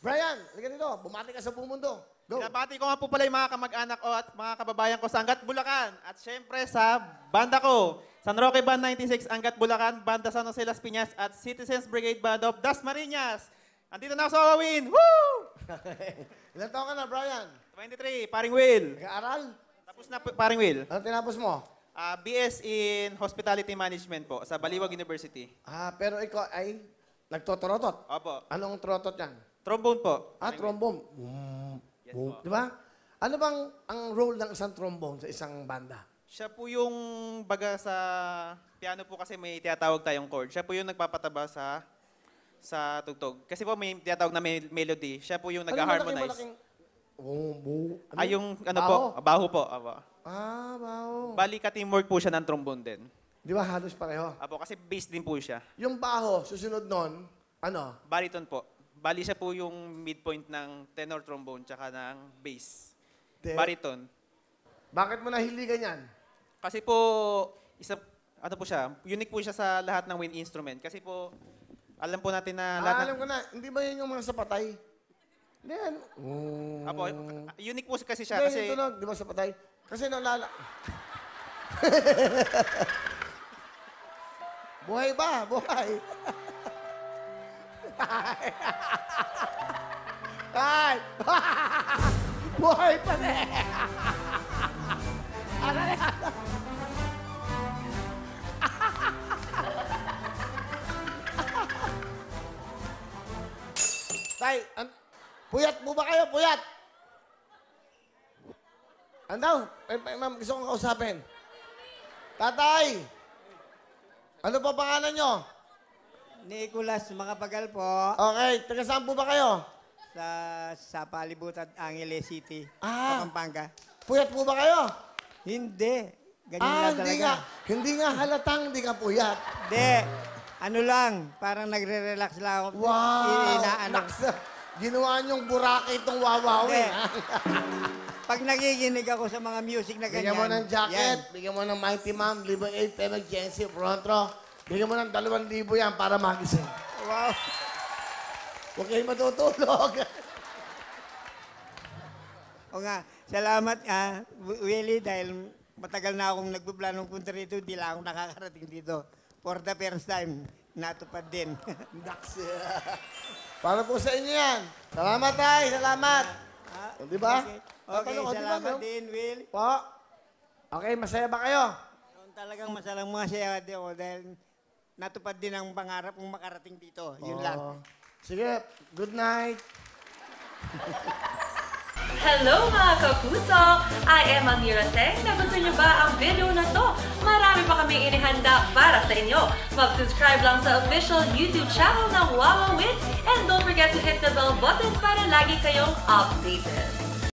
Brian, halika dito. Bumati ka sa buong mundo. Go. Binabati ko nga po pala yung mga kamag-anak ko at mga kababayan ko sa Angat, Bulacan. At syempre sa banda ko, San Roque Band 96, Angat, Bulacan, Banda San Jose Las Piñas at Citizens Brigade Band of Dasmariñas. Andito na ako sa Wawin. Woo! Ilan taon ka na, Brian? 23, paring Will. Nag-aaral? Tapos na paring Will. Ano tinapos mo? BS in Hospitality Management po sa Baliwag University. Pero ikaw ay nagtotrotot. Opo. Anong trotot yan? Trombone po. Trombone. Yes po. Di ba? Ano bang ang role ng isang trombone sa isang banda? Siya po yung baga sa piano po kasi may tinatawag tayong chord. Siya po yung nagpapataba sa tugtog. Kasi po may tinatawag na melody. Siya po yung nag-harmonize. Yung ano po, baho po. Apo. Baho. Bali ka-teamwork po siya ng trombone din. Di ba halos pareho? Apo, kasi bass din po siya. Yung baho, susunod nun, ano? Bariton po. Bali siya po yung midpoint ng tenor trombone tsaka ng bass. Bariton. Bakit mo nahiligan yan? Kasi po, ano po siya, unique po siya sa lahat ng wind instrument. Kasi po, alam po natin na lahat alam ko na. Hindi ba yun yung mga sapatay? Hindi yan. Apo, unique po kasi siya. Hindi, Kasi yung tunog, di ba sapatay? Kasi nalala... Buhay ba? Buhay. Ay! Buhay pa rin! Ano yan? Tay, puyat mo ba kayo? Puyat! Ano? Ma'am, gusto kong kausapin. Tatay! Ano pa pangalan nyo? Nicolas Makapagal po. Okay, taga saan po ba kayo? Sa Palibutan, Angeles City. Ah. Sa Pampanga. Puyat po ba kayo? Hindi. Ganyan lang talaga. Hindi nga halatang hindi ka puyat. Hindi. Ano lang, parang nagre-relax lang ako. Wow! Inaano. Ginawa niyong burake itong wawawin. Hindi. Pag nakikinig ako sa mga music na ganyan. Bigyan mo ng jacket, yan. bigyan mo ng Mighty Mom, Libre 8, Emergency, Frontro. Bigyan mo ng 2,000 yan para magising. Wow. Huwag kayo matutulog. O nga, salamat Willie, dahil matagal na akong nagpaplanong punta rito, di lang ako nakakarating dito. For the first time, natupad din. Naks. Para po sa inyo yan. Salamat, tay. Salamat. Di ba? Okay, salamat din, Will. Po. Okay, masaya ba kayo? Talagang masaya ako dahil natupad din ang pangarap kong makarating dito. Yun lang. Sige, good night. Hello mga kapuso! I am Amira Teng. Nagustuhan niyo ba ang video na to? Marami pa kami inihanda para sa inyo. Mag-subscribe lang sa official YouTube channel ng Wawa Win and don't forget to hit the bell button para lagi kayong updated.